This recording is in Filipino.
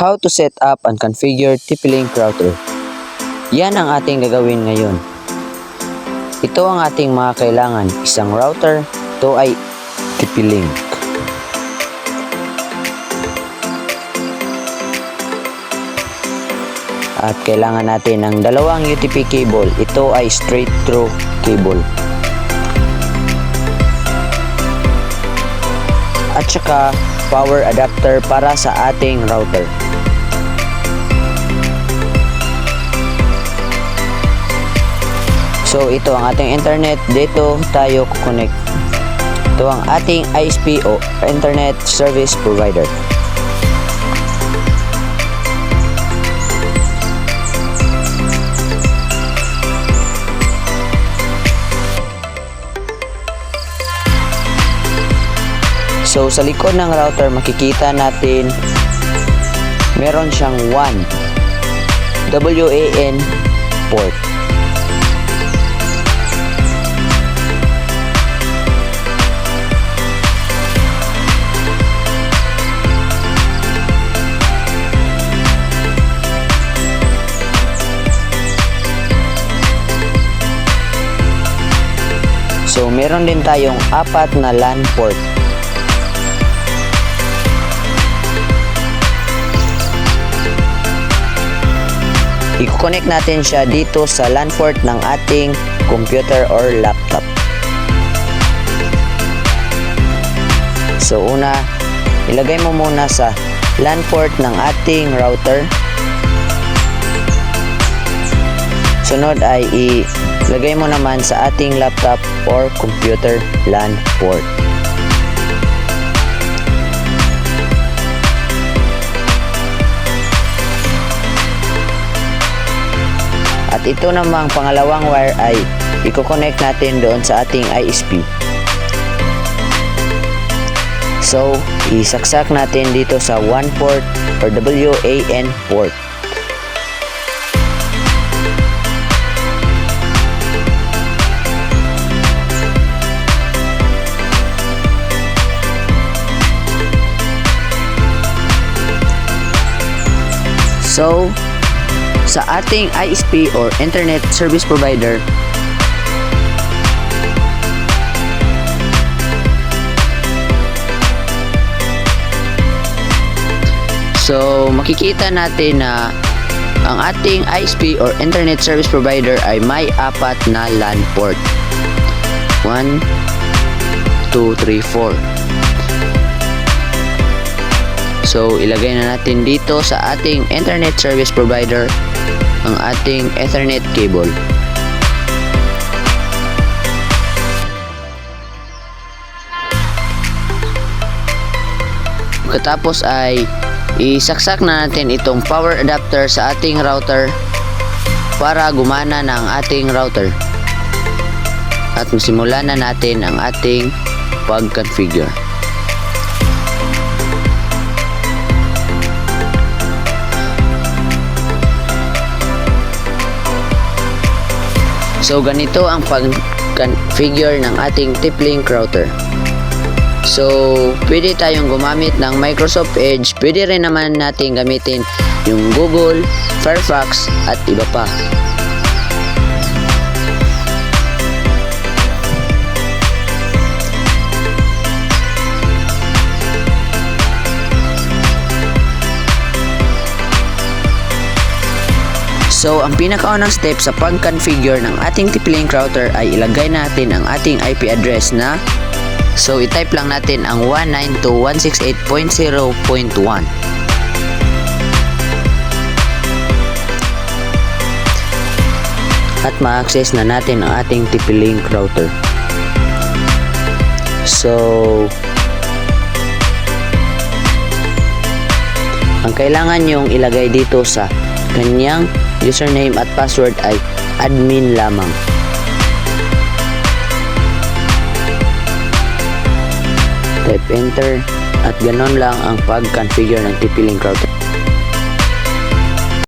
How to set up and configure TP-Link router. Yan ang ating gagawin ngayon. Ito ang ating mga kailangan. Isang router, ito ay TP-Link. At kailangan natin ng dalawang UTP cable. Ito ay straight through cable. At saka power adapter para sa ating router. So ito ang ating internet, dito tayo connect. Ito ang ating ISP o Internet Service Provider. So sa likod ng router makikita natin meron siyang WAN port. So meron din tayong 4 na LAN port. I-connect natin siya dito sa LAN port ng ating computer or laptop. So una, ilagay mo muna sa LAN port ng ating router. Sunod ay ilagay mo naman sa ating laptop or computer LAN port. At ito namang pangalawang wire ay i-connect natin doon sa ating ISP. So, isaksak natin dito sa WAN port or WAN port. So, sa ating ISP or Internet Service Provider, so makikita natin na ang ating ISP or Internet Service Provider ay may 4 na LAN port. 1, 2, 3, 4. So ilagay na natin dito sa ating Internet Service Provider ang ating Ethernet cable. Pagkatapos ay isaksak na natin itong power adapter sa ating router para gumana na ang ating router. At simulan na natin ang ating pag-configure. So ganito ang pag-configure ng ating TP-Link router. So pwede tayong gumamit ng Microsoft Edge, pwede rin naman natin gamitin yung Google, Firefox at iba pa. So, ang pinakaunang step sa pag-configure ng ating TP-Link router ay ilagay natin ang ating IP address na, so i-type lang natin ang 192.168.0.1. At ma-access na natin ang ating TP-Link router. So, ang kailangan nyong ilagay dito sa kanyang username at password ay admin lamang. Type enter at ganon lang ang pag-configure ng TP-Link router.